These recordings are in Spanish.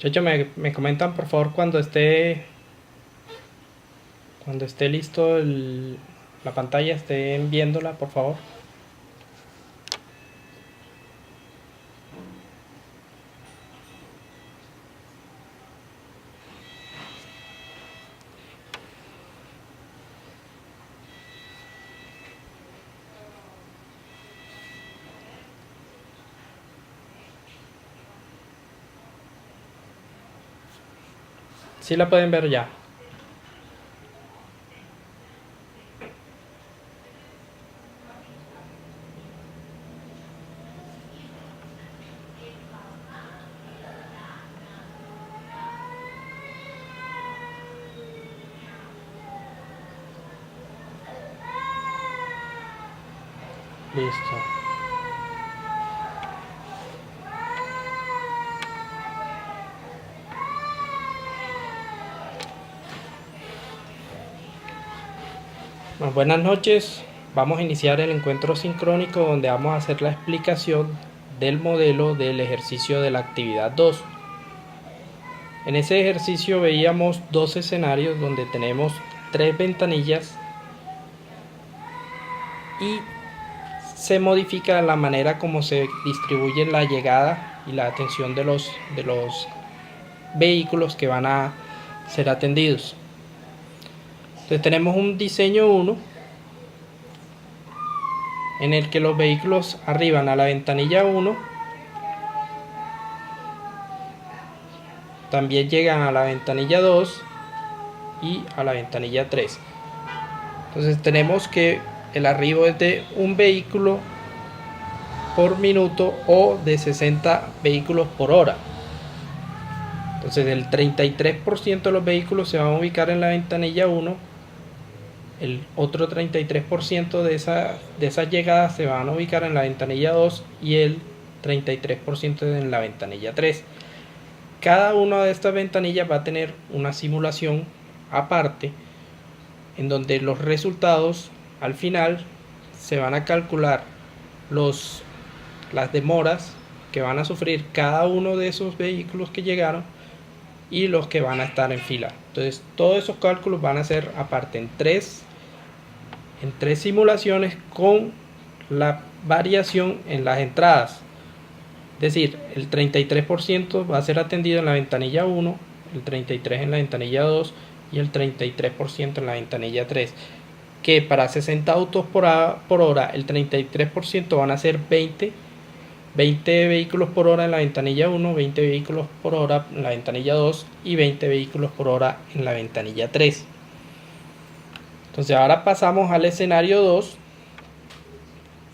Muchachos, me comentan por favor cuando esté listo la pantalla, estén viéndola por favor. Si la pueden ver ya. Listo. Bueno, buenas noches. Vamos a iniciar el encuentro sincrónico donde vamos a hacer la explicación del modelo del ejercicio de la actividad 2. En ese ejercicio veíamos dos escenarios donde tenemos tres ventanillas y se modifica la manera como se distribuye la llegada y la atención de los vehículos que van a ser atendidos. Entonces tenemos un diseño 1 en el que los vehículos arriban a la ventanilla 1, también llegan a la ventanilla 2 y a la ventanilla 3. Entonces tenemos que el arribo es de un vehículo por minuto o de 60 vehículos por hora. Entonces el 33% de los vehículos se van a ubicar en la ventanilla 1, el otro 33% de esas llegadas se van a ubicar en la ventanilla 2 y el 33% en la ventanilla 3. Cada una de estas ventanillas va a tener una simulación aparte en donde los resultados al final se van a calcular las demoras que van a sufrir cada uno de esos vehículos que llegaron y los que van a estar en fila. Entonces todos esos cálculos van a ser aparte en tres simulaciones con la variación en las entradas. Es decir, el 33% va a ser atendido en la ventanilla 1, el 33% en la ventanilla 2 y el 33% en la ventanilla 3. Que para 60 autos por hora, el 33% van a ser 20 vehículos por hora en la ventanilla 1, 20 vehículos por hora en la ventanilla 2 y 20 vehículos por hora en la ventanilla 3. Entonces ahora pasamos al escenario 2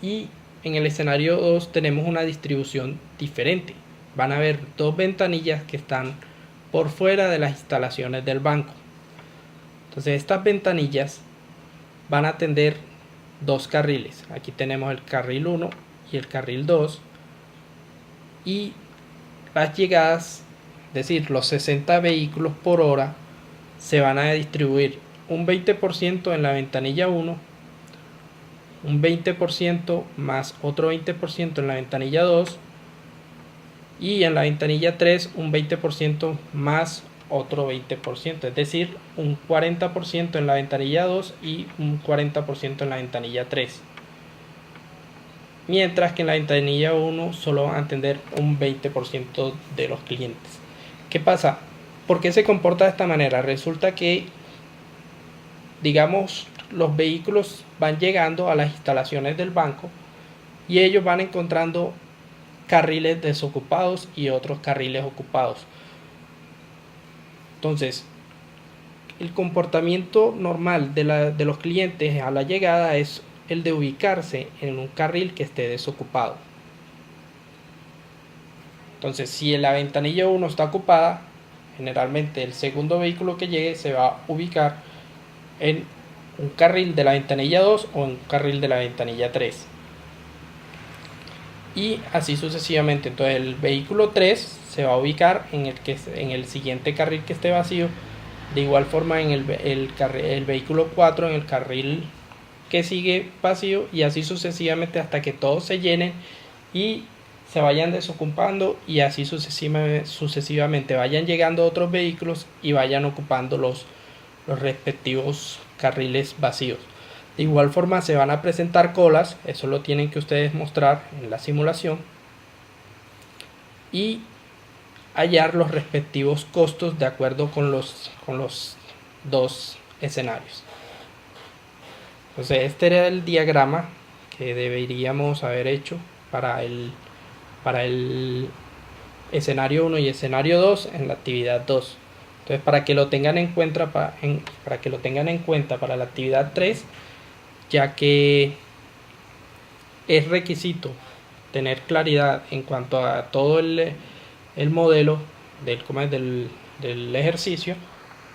y en el escenario 2 tenemos una distribución diferente. Van a haber dos ventanillas que están por fuera de las instalaciones del banco. Entonces estas ventanillas van a atender dos carriles. Aquí tenemos el carril 1 y el carril 2. Y las llegadas, es decir, los 60 vehículos por hora, se van a distribuir un 20% en la ventanilla 1, un 20% más otro 20% en la ventanilla 2 y en la ventanilla 3 un 20% más otro 20%, es decir, un 40% en la ventanilla 2 y un 40% en la ventanilla 3. Mientras que en la ventanilla 1 solo van a atender un 20% de los clientes. ¿Qué pasa? ¿Por qué se comporta de esta manera? Resulta que, digamos, los vehículos van llegando a las instalaciones del banco y ellos van encontrando carriles desocupados y otros carriles ocupados. Entonces, el comportamiento normal de los clientes a la llegada es el de ubicarse en un carril que esté desocupado. Entonces, si en la ventanilla 1 está ocupada, generalmente el segundo vehículo que llegue se va a ubicar en un carril de la ventanilla 2 o en un carril de la ventanilla 3. Y así sucesivamente. Entonces el vehículo 3 se va a ubicar en el siguiente carril que esté vacío. De igual forma en el vehículo 4 en el carril que sigue vacío, y así sucesivamente hasta que todos se llenen y se vayan desocupando y así sucesivamente vayan llegando otros vehículos y vayan ocupando los respectivos carriles vacíos. De igual forma se van a presentar colas, eso lo tienen que ustedes mostrar en la simulación, y hallar los respectivos costos de acuerdo con los dos escenarios. Entonces este era el diagrama que deberíamos haber hecho para el escenario 1 y escenario 2 en la actividad 2. Entonces, para que lo tengan en cuenta para la actividad 3, ya que es requisito tener claridad en cuanto a todo el modelo del ejercicio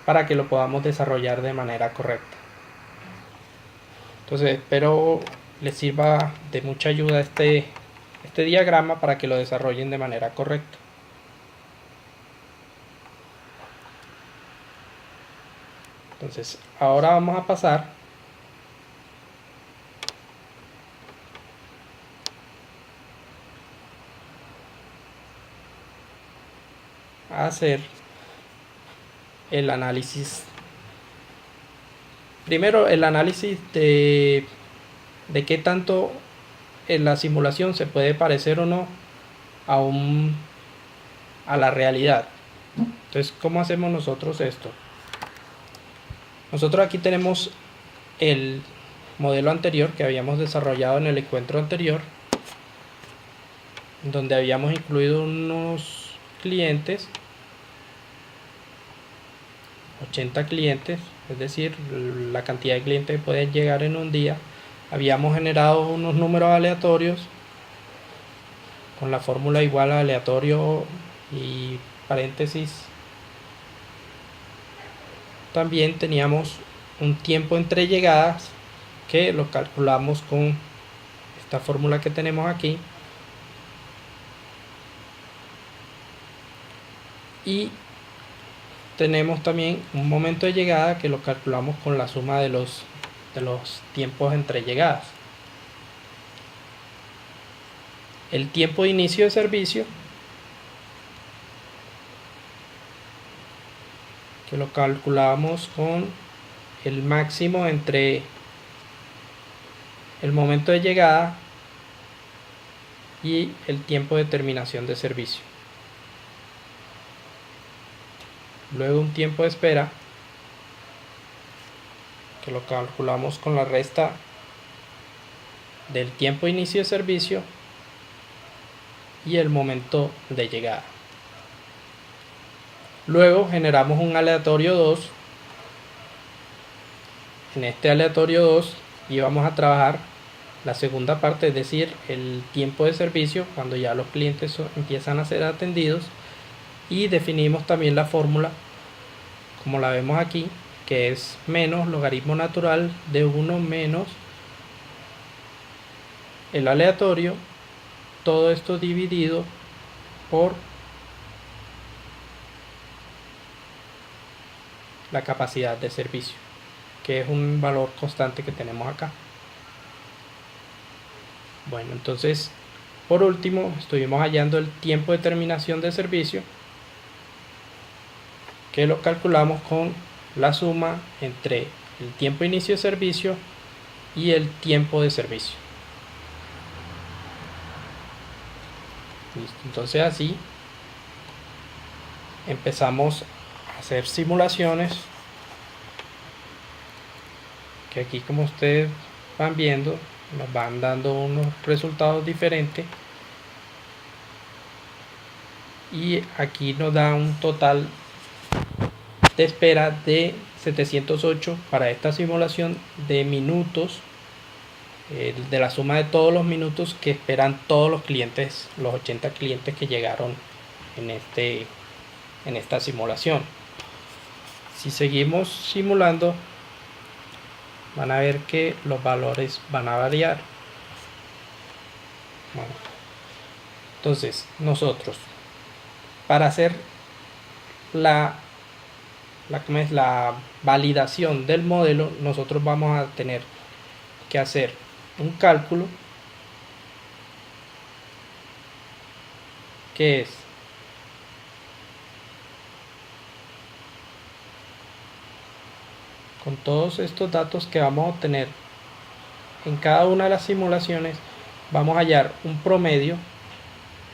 para que lo podamos desarrollar de manera correcta. Entonces espero les sirva de mucha ayuda este diagrama para que lo desarrollen de manera correcta. Entonces ahora vamos a pasar a hacer el análisis. Primero el análisis de qué tanto en la simulación se puede parecer o no a la realidad. Entonces, ¿cómo hacemos nosotros esto? Nosotros aquí tenemos el modelo anterior que habíamos desarrollado en el encuentro anterior, donde habíamos incluido unos clientes, 80 clientes, es decir, la cantidad de clientes que pueden llegar en un día. Habíamos generado unos números aleatorios con la fórmula igual a aleatorio y paréntesis. También teníamos un tiempo entre llegadas que lo calculamos con esta fórmula que tenemos aquí, y tenemos también un momento de llegada que lo calculamos con la suma de los tiempos entre llegadas. El tiempo de inicio de servicio, que lo calculamos con el máximo entre el momento de llegada y el tiempo de terminación de servicio. Luego un tiempo de espera, que lo calculamos con la resta del tiempo de inicio de servicio y el momento de llegada. Luego generamos un aleatorio 2. En este aleatorio 2 íbamos a trabajar la segunda parte, es decir, el tiempo de servicio cuando ya los clientes empiezan a ser atendidos, y definimos también la fórmula como la vemos aquí, que es menos logaritmo natural de 1 menos el aleatorio, todo esto dividido por la capacidad de servicio, que es un valor constante que tenemos acá. Bueno, entonces por último estuvimos hallando el tiempo de terminación de servicio, que lo calculamos con la suma entre el tiempo de inicio de servicio y el tiempo de servicio. Listo. Entonces así empezamos a hacer simulaciones, que aquí, como ustedes van viendo, nos van dando unos resultados diferentes, y aquí nos da un total de espera de 708 para esta simulación de minutos, de la suma de todos los minutos que esperan todos los clientes, los 80 clientes que llegaron en esta simulación. Si seguimos simulando, van a ver que los valores van a variar. Bueno, entonces nosotros, para hacer la validación del modelo, nosotros vamos a tener que hacer un cálculo que es con todos estos datos que vamos a obtener en cada una de las simulaciones, vamos a hallar un promedio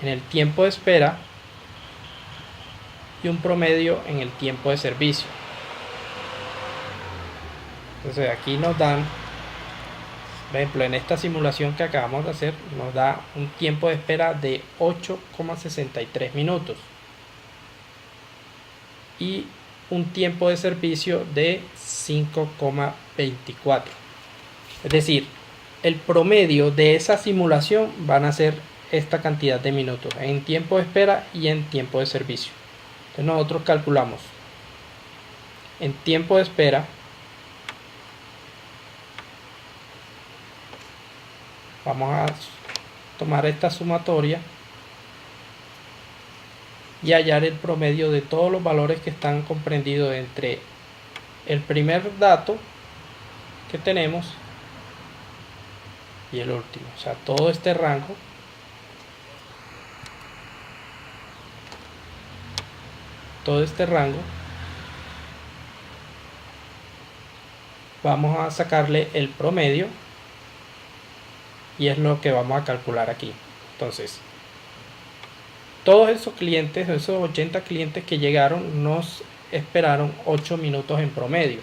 en el tiempo de espera y un promedio en el tiempo de servicio. Entonces aquí nos dan, por ejemplo, en esta simulación que acabamos de hacer, nos da un tiempo de espera de 8,63 minutos y un tiempo de servicio de 5,24. Es decir, el promedio de esa simulación van a ser esta cantidad de minutos en tiempo de espera y en tiempo de servicio. Entonces nosotros calculamos en tiempo de espera, vamos a tomar esta sumatoria y hallar el promedio de todos los valores que están comprendidos entre el primer dato que tenemos y el último, o sea, todo este rango. Todo este rango vamos a sacarle el promedio y es lo que vamos a calcular aquí. Entonces, todos esos clientes, esos 80 clientes que llegaron, nos esperaron 8 minutos en promedio.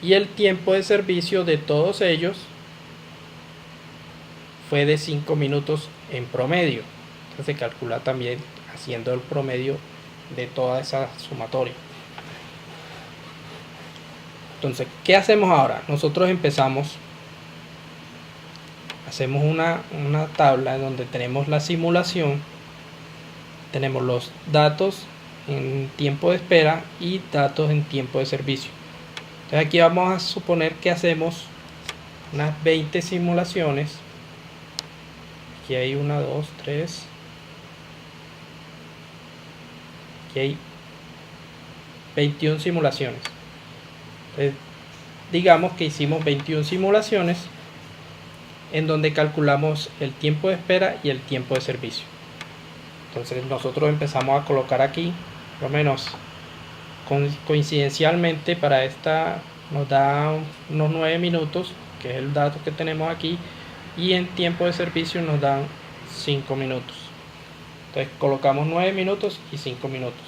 Y el tiempo de servicio de todos ellos fue de 5 minutos en promedio. Entonces se calcula también haciendo el promedio de toda esa sumatoria. Entonces, ¿qué hacemos ahora? Nosotros empezamos, hacemos una tabla en donde tenemos la simulación, tenemos los datos en tiempo de espera y datos en tiempo de servicio. Entonces aquí vamos a suponer que hacemos unas 20 simulaciones. Aquí hay 1, 2, 3. Aquí hay 21 simulaciones. Entonces, digamos que hicimos 21 simulaciones en donde calculamos el tiempo de espera y el tiempo de servicio. Entonces nosotros empezamos a colocar aquí, por lo menos coincidencialmente para esta nos da unos 9 minutos, que es el dato que tenemos aquí, y en tiempo de servicio nos dan 5 minutos. Entonces colocamos 9 minutos y 5 minutos.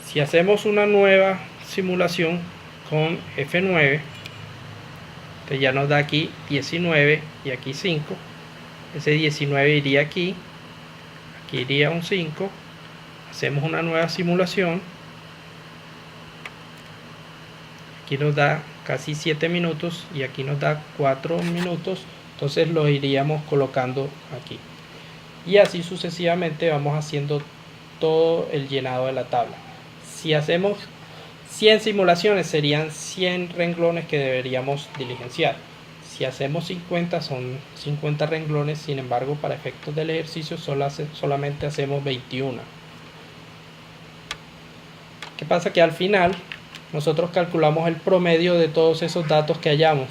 Si hacemos una nueva simulación con F9, entonces ya nos da aquí 19 y aquí 5. Ese 19 iría aquí, aquí iría un 5. Hacemos una nueva simulación, aquí nos da casi 7 minutos y aquí nos da 4 minutos. Entonces lo iríamos colocando aquí y así sucesivamente vamos haciendo todo el llenado de la tabla. Si hacemos 100 simulaciones serían 100 renglones que deberíamos diligenciar. Si hacemos 50 son 50 renglones, sin embargo para efectos del ejercicio solamente hacemos 21. ¿Qué pasa? Que al final nosotros calculamos el promedio de todos esos datos que hallamos.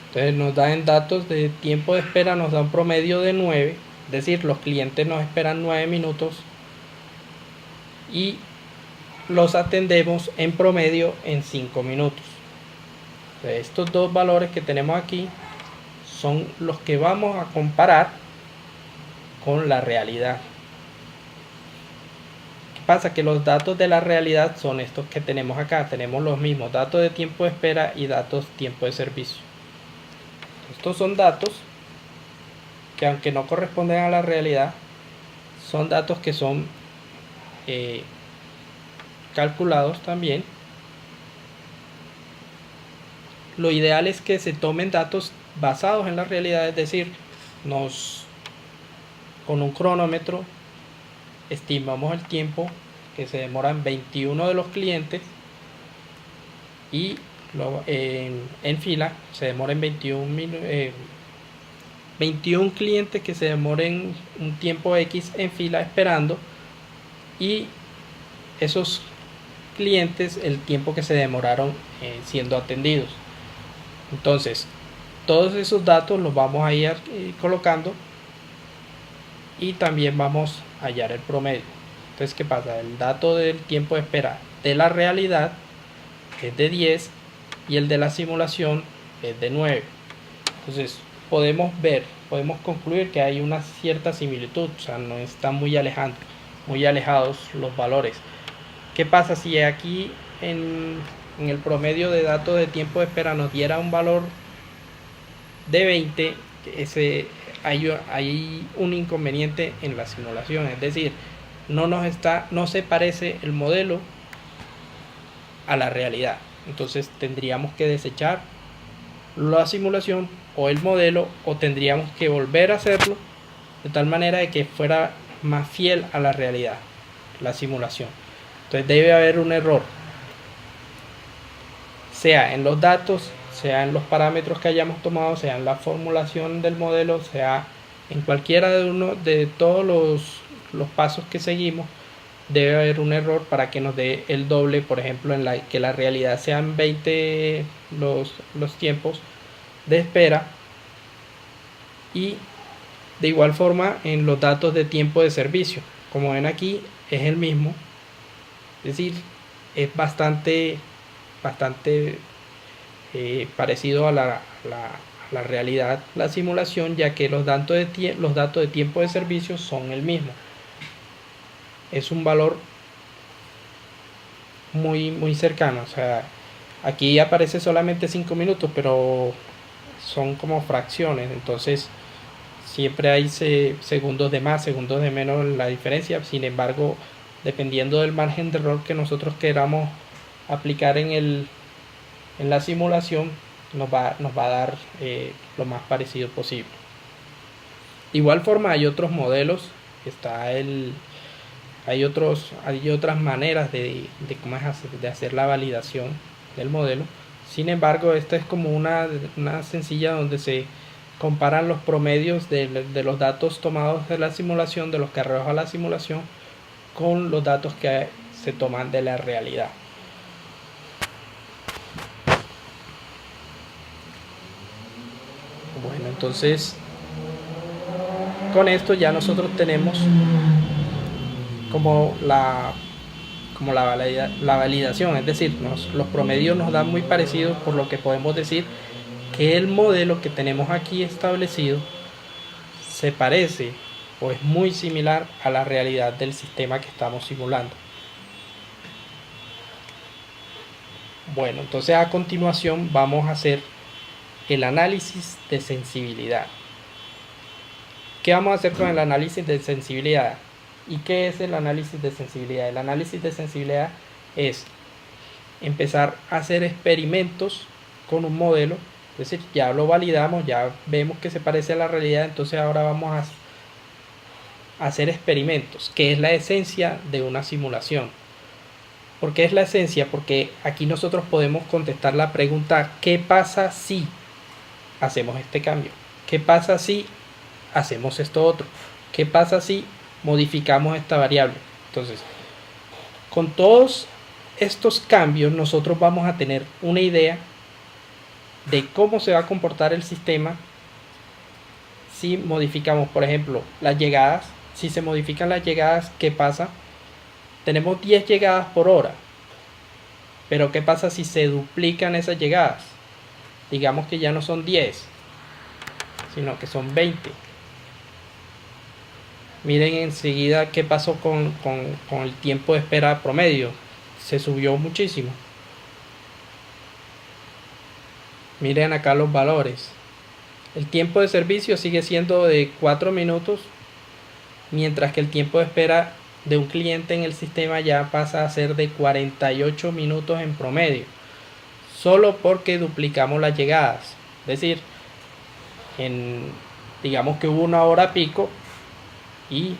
Entonces nos da en datos de tiempo de espera, nos da un promedio de 9, es decir, los clientes nos esperan 9 minutos y los atendemos en promedio en 5 minutos. Entonces, estos dos valores que tenemos aquí son los que vamos a comparar con la realidad. ¿Qué pasa? Que los datos de la realidad son estos que tenemos acá. Tenemos los mismos datos de tiempo de espera y datos tiempo de servicio. Estos son datos que, aunque no corresponden a la realidad, son datos que son calculados también. Lo ideal es que se tomen datos basados en la realidad, es decir, con un cronómetro estimamos el tiempo que se demoran 21 de los clientes y en fila se demoran 21 clientes que se demoren un tiempo X en fila esperando, y esos clientes el tiempo que se demoraron siendo atendidos. Entonces todos esos datos los vamos a ir colocando y también vamos a hallar el promedio. Entonces, ¿qué pasa? El dato del tiempo de espera de la realidad es de 10 y el de la simulación es de 9. Entonces, podemos concluir que hay una cierta similitud, o sea, no están muy alejados los valores. ¿Qué pasa si aquí en el promedio de datos de tiempo de espera nos diera un valor de 20? Hay un inconveniente en la simulación, es decir, no se parece el modelo a la realidad. Entonces tendríamos que desechar la simulación o el modelo, o tendríamos que volver a hacerlo de tal manera de que fuera más fiel a la realidad, la simulación. Entonces debe haber un error, sea en los datos, sea en los parámetros que hayamos tomado, sea en la formulación del modelo, sea en cualquiera de todos los pasos que seguimos. Debe haber un error para que nos dé el doble, por ejemplo, que la realidad sean 20 los tiempos de espera, y de igual forma en los datos de tiempo de servicio, como ven aquí es el mismo, es decir, es bastante parecido a la realidad, la simulación, ya que los datos de tiempo de servicio son el mismo. Es un valor muy cercano, o sea, aquí aparece solamente 5 minutos, pero son como fracciones, entonces siempre hay segundos de más, segundos de menos la diferencia. Sin embargo, dependiendo del margen de error que nosotros queramos aplicar en la simulación, nos va a dar lo más parecido posible. De igual forma hay otros modelos, hay otras maneras de hacer la validación del modelo. Sin embargo, esta es como una sencilla donde se comparan los promedios de los datos tomados de la simulación, de los que arroja la simulación, con los datos que se toman de la realidad. Bueno, entonces con esto ya nosotros tenemos como la validación, es decir, los promedios nos dan muy parecidos, por lo que podemos decir que el modelo que tenemos aquí establecido se parece o es muy similar a la realidad del sistema que estamos simulando. Bueno, entonces a continuación vamos a hacer el análisis de sensibilidad. ¿Qué vamos a hacer con el análisis de sensibilidad? ¿Y qué es el análisis de sensibilidad? El análisis de sensibilidad es empezar a hacer experimentos con un modelo, es decir, ya lo validamos, ya vemos que se parece a la realidad, entonces ahora vamos a hacer experimentos, que es la esencia de una simulación. ¿Por qué es la esencia? Porque aquí nosotros podemos contestar la pregunta: ¿qué pasa si hacemos este cambio? ¿Qué pasa si hacemos esto otro? ¿Qué pasa si modificamos esta variable? Entonces, con todos estos cambios nosotros vamos a tener una idea de cómo se va a comportar el sistema si modificamos, por ejemplo, las llegadas. Si se modifican las llegadas, ¿qué pasa? Tenemos 10 llegadas por hora, pero ¿qué pasa si se duplican esas llegadas? Digamos que ya no son 10, sino que son 20. Miren enseguida qué pasó con el tiempo de espera promedio. Se subió muchísimo. Miren acá los valores. El tiempo de servicio sigue siendo de 4 minutos, mientras que el tiempo de espera de un cliente en el sistema ya pasa a ser de 48 minutos en promedio, solo porque duplicamos las llegadas. Es decir, digamos que hubo una hora pico y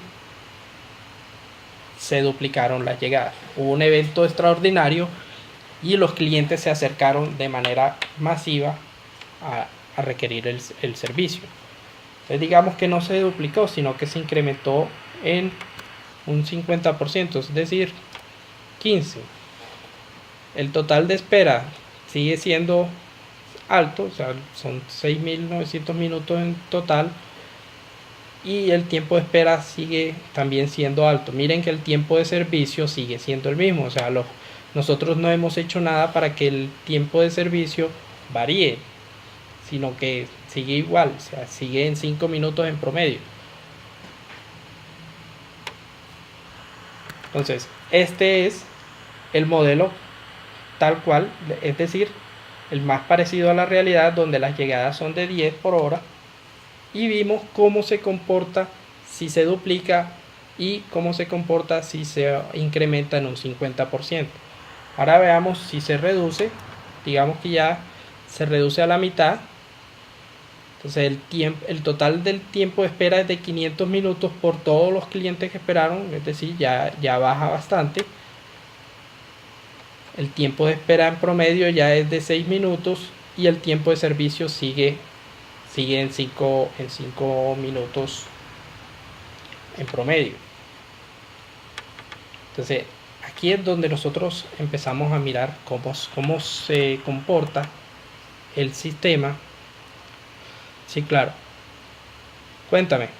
se duplicaron las llegadas. Hubo un evento extraordinario y los clientes se acercaron de manera masiva a requerir el servicio. Entonces digamos que no se duplicó, sino que se incrementó en un 50%, es decir, 15. El total de espera sigue siendo alto, o sea, son 6.900 minutos en total, y el tiempo de espera sigue también siendo alto. Miren que el tiempo de servicio sigue siendo el mismo, o sea, nosotros no hemos hecho nada para que el tiempo de servicio varíe, sino que sigue igual, o sea, sigue en 5 minutos en promedio. Entonces, este es el modelo tal cual, es decir, el más parecido a la realidad, donde las llegadas son de 10 por hora, y vimos cómo se comporta si se duplica y cómo se comporta si se incrementa en un 50%. Ahora veamos si se reduce, digamos que ya se reduce a la mitad. Entonces el total del tiempo de espera es de 500 minutos por todos los clientes que esperaron, es decir, ya baja bastante. El tiempo de espera en promedio ya es de 6 minutos y el tiempo de servicio sigue en 5 minutos en promedio. Entonces aquí es donde nosotros empezamos a mirar cómo se comporta el sistema. Sí, claro. Cuéntame.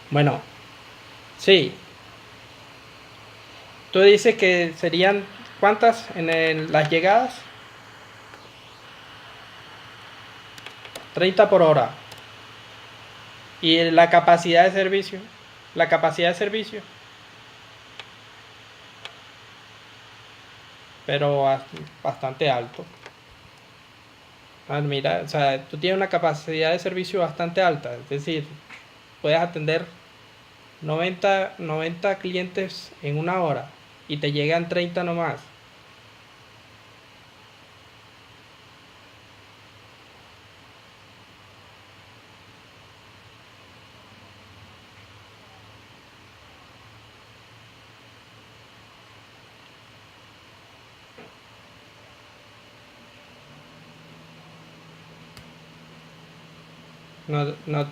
Bueno, sí. Tú dices que serían ¿cuántas en las llegadas? 30 por hora. Y la capacidad de servicio. La capacidad de servicio. Pero bastante alto. Mira, o sea, tú tienes una capacidad de servicio bastante alta. Es decir, puedes atender 90 clientes en una hora y te llegan 30 nomás. No, no,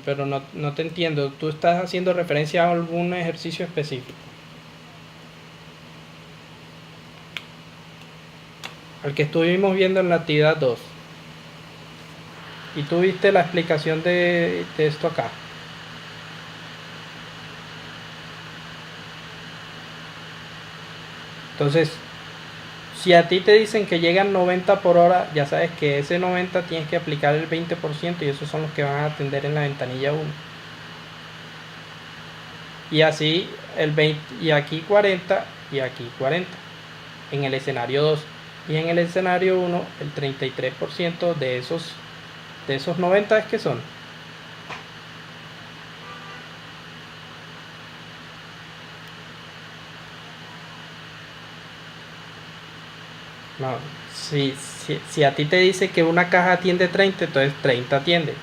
pero no te entiendo. Tú estás haciendo referencia a algún ejercicio específico. Al que estuvimos viendo en la actividad 2. Y tú viste la explicación de esto acá. Entonces, si a ti te dicen que llegan 90 por hora, ya sabes que ese 90 tienes que aplicar el 20% y esos son los que van a atender en la ventanilla 1. Y así el 20, y aquí 40 y aquí 40 en el escenario 2. Y en el escenario 1 el 33% de esos 90 es que son. No, si a ti te dice que una caja atiende 30, entonces 30 atiende.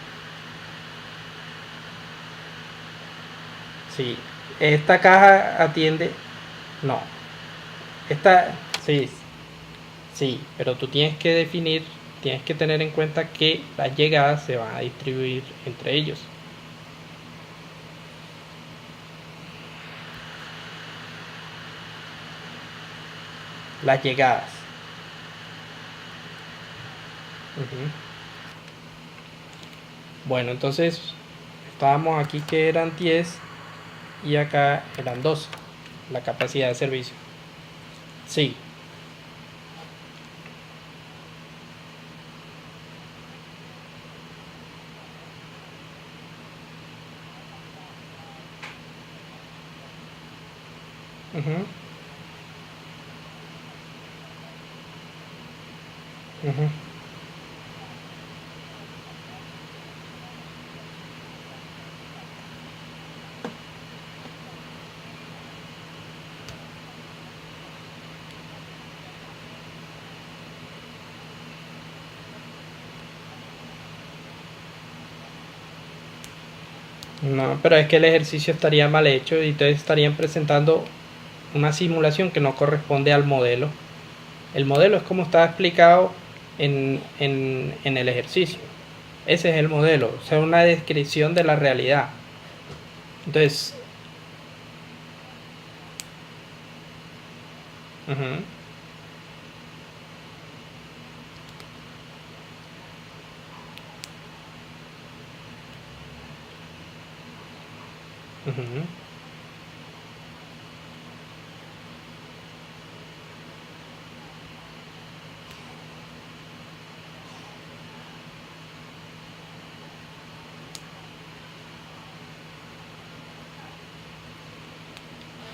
Si esta caja atiende, no. Esta, sí, sí, pero tú tienes que tener en cuenta que las llegadas se van a distribuir entre ellos. Las llegadas. Ujú. Bueno, entonces estábamos aquí que eran 10 y acá eran 12 la capacidad de servicio. Sí. Ujú, ujú. No, pero es que el ejercicio estaría mal hecho y entonces estarían presentando una simulación que no corresponde al modelo. El modelo es como está explicado en el ejercicio. Ese es el modelo, o sea, una descripción de la realidad. Entonces, ujú, ujú.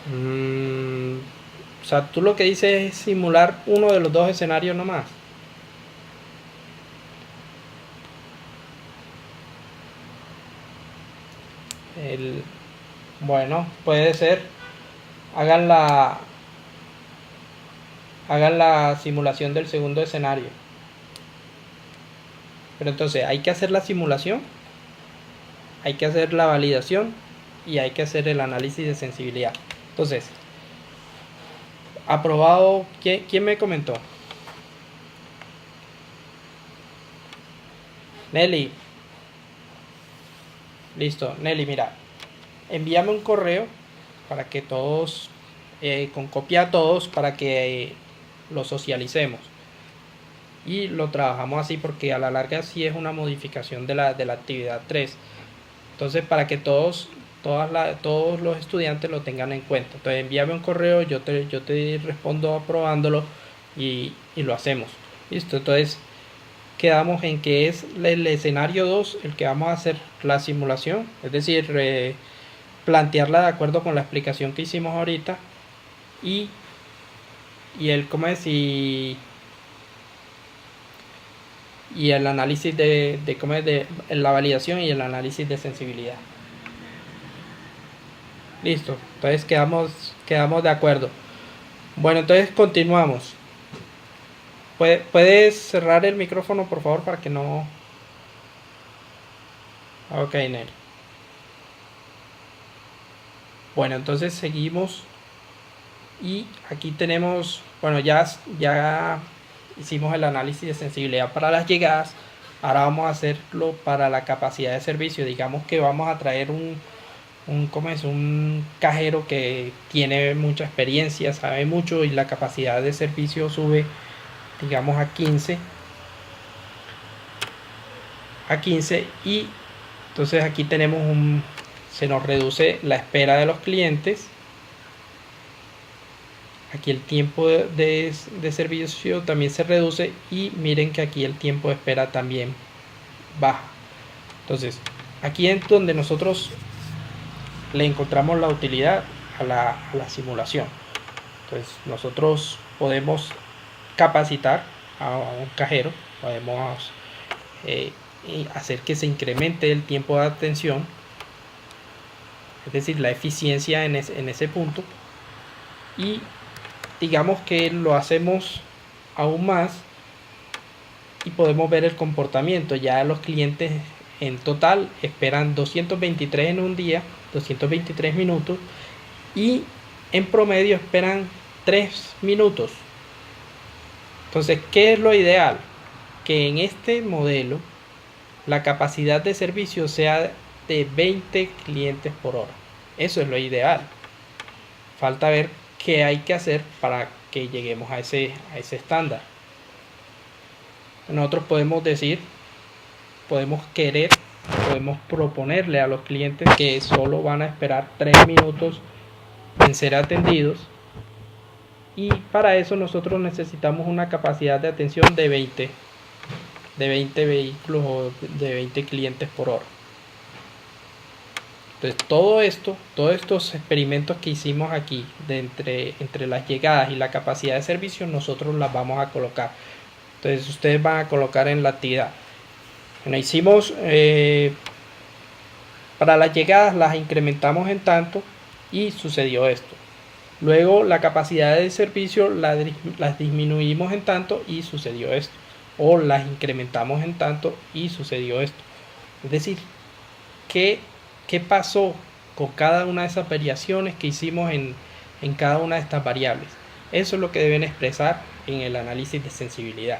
Mm, o sea, tú lo que dices es simular uno de los dos escenarios nomás. El, bueno, puede ser. Hagan la, hagan la simulación del segundo escenario. Pero entonces hay que hacer la simulación, hay que hacer la validación y hay que hacer el análisis de sensibilidad. Entonces, aprobado, ¿quién me comentó? Nelly, listo. Nelly, mira, envíame un correo para que todos, con copia a todos, para que lo socialicemos. Y lo trabajamos así porque a la larga sí es una modificación de la actividad 3. Entonces, para que todos los estudiantes lo tengan en cuenta. Entonces, envíame un correo, yo te respondo aprobándolo y lo hacemos. Listo, entonces quedamos en que es el escenario 2 el que vamos a hacer la simulación, es decir, plantearla de acuerdo con la explicación que hicimos ahorita y, y el, ¿cómo es? Y el análisis ¿cómo es? De la validación y el análisis de sensibilidad. Listo, entonces quedamos de acuerdo. Bueno, entonces continuamos. ¿Puedes cerrar el micrófono, por favor, para que no... Ok, Nel. Bueno, entonces seguimos. Y aquí tenemos, bueno, ya hicimos el análisis de sensibilidad para las llegadas. Ahora vamos a hacerlo para la capacidad de servicio. Digamos que vamos a traer ¿cómo es? Un cajero que tiene mucha experiencia, sabe mucho y la capacidad de servicio sube, digamos, a 15 y entonces aquí tenemos se nos reduce la espera de los clientes. Aquí el tiempo de servicio también se reduce y miren que aquí el tiempo de espera también baja. Entonces, aquí es donde nosotros le encontramos la utilidad a la simulación. Entonces, nosotros podemos capacitar a un cajero, podemos hacer que se incremente el tiempo de atención, es decir, la eficiencia en ese punto, y digamos que lo hacemos aún más y podemos ver el comportamiento. Ya los clientes en total esperan 223 en un día, 223 minutos, y en promedio esperan 3 minutos. Entonces, ¿qué es lo ideal? Que en este modelo la capacidad de servicio sea de 20 clientes por hora. Eso es lo ideal. Falta ver qué hay que hacer para que lleguemos a ese estándar. Nosotros podemos decir, podemos querer, podemos proponerle a los clientes que solo van a esperar 3 minutos en ser atendidos, y para eso nosotros necesitamos una capacidad de atención de 20 vehículos o de 20 clientes por hora. Entonces todos estos experimentos que hicimos aquí entre las llegadas y la capacidad de servicio, nosotros las vamos a colocar. Entonces ustedes van a colocar en la actividad. Bueno, hicimos para las llegadas las incrementamos en tanto y sucedió esto. Luego la capacidad de servicio las disminuimos en tanto y sucedió esto. O las incrementamos en tanto y sucedió esto. Es decir, que qué pasó con cada una de esas variaciones que hicimos en cada una de estas variables. Eso es lo que deben expresar en el análisis de sensibilidad.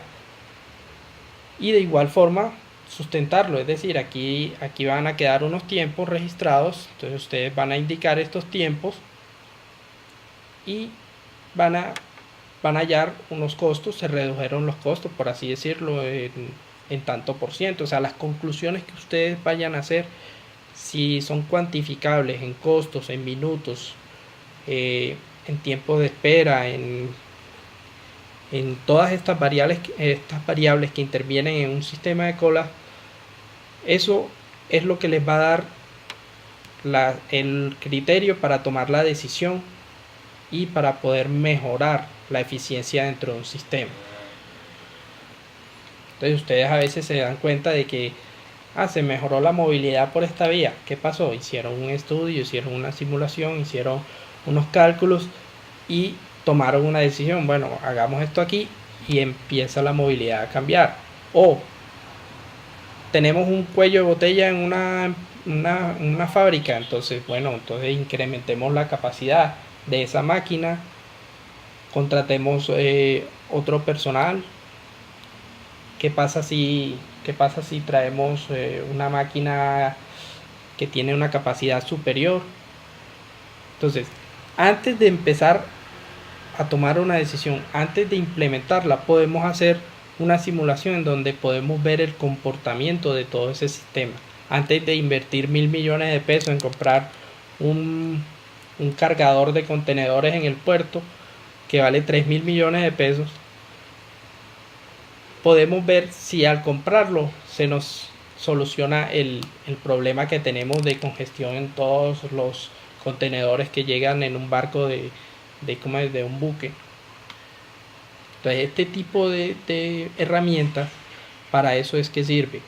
Y de igual forma sustentarlo, es decir, aquí van a quedar unos tiempos registrados, entonces ustedes van a indicar estos tiempos y van a hallar unos costos, se redujeron los costos, por así decirlo, en tanto por ciento. O sea, las conclusiones que ustedes vayan a hacer, si son cuantificables en costos, en minutos, en tiempo de espera, en todas estas variables que intervienen en un sistema de colas, eso es lo que les va a dar el criterio para tomar la decisión y para poder mejorar la eficiencia dentro de un sistema. Entonces ustedes a veces se dan cuenta de que se mejoró la movilidad por esta vía. ¿Qué pasó? Hicieron un estudio, hicieron una simulación, hicieron unos cálculos y tomaron una decisión. Bueno, hagamos esto aquí y empieza la movilidad a cambiar. O tenemos un cuello de botella en una fábrica, entonces entonces incrementemos la capacidad de esa máquina, contratemos otro personal. ¿Qué pasa si traemos una máquina que tiene una capacidad superior? Entonces, antes de empezar a tomar una decisión, antes de implementarla, podemos hacer una simulación en donde podemos ver el comportamiento de todo ese sistema. Antes de invertir 1.000 millones de pesos en comprar un cargador de contenedores en el puerto que vale 3.000 millones de pesos, podemos ver si al comprarlo se nos soluciona el problema que tenemos de congestión en todos los contenedores que llegan en un barco de un buque. Entonces este tipo de herramientas, para eso es que sirve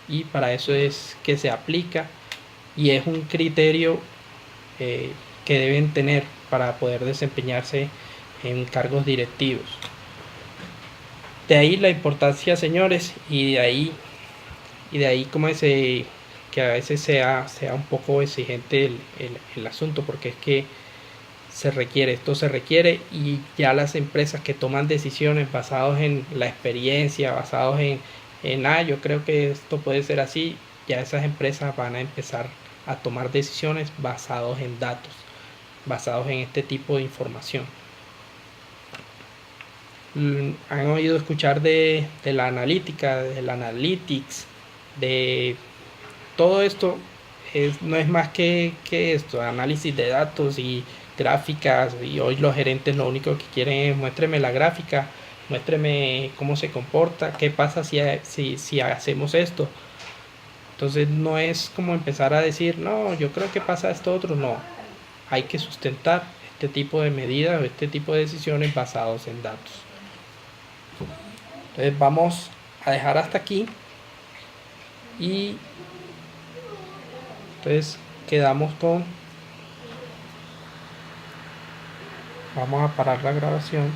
y para eso es que se aplica y es un criterio que deben tener para poder desempeñarse en cargos directivos. De ahí la importancia, señores, y de ahí como que a veces sea un poco exigente el asunto, porque es que esto se requiere y ya las empresas que toman decisiones basadas en la experiencia, basados yo creo que esto puede ser así, ya esas empresas van a empezar a tomar decisiones basados en datos, basados en este tipo de información. Han oído escuchar de la analítica, del analytics, de todo esto. No es más que esto, análisis de datos y gráficas, y hoy los gerentes lo único que quieren es muéstreme la gráfica, muéstreme cómo se comporta, qué pasa si hacemos esto. Entonces no es como empezar a decir, no, yo creo que pasa esto otro, no. Hay que sustentar este tipo de medidas o este tipo de decisiones basados en datos. Entonces vamos a dejar hasta aquí y entonces quedamos con... Vamos a parar la grabación.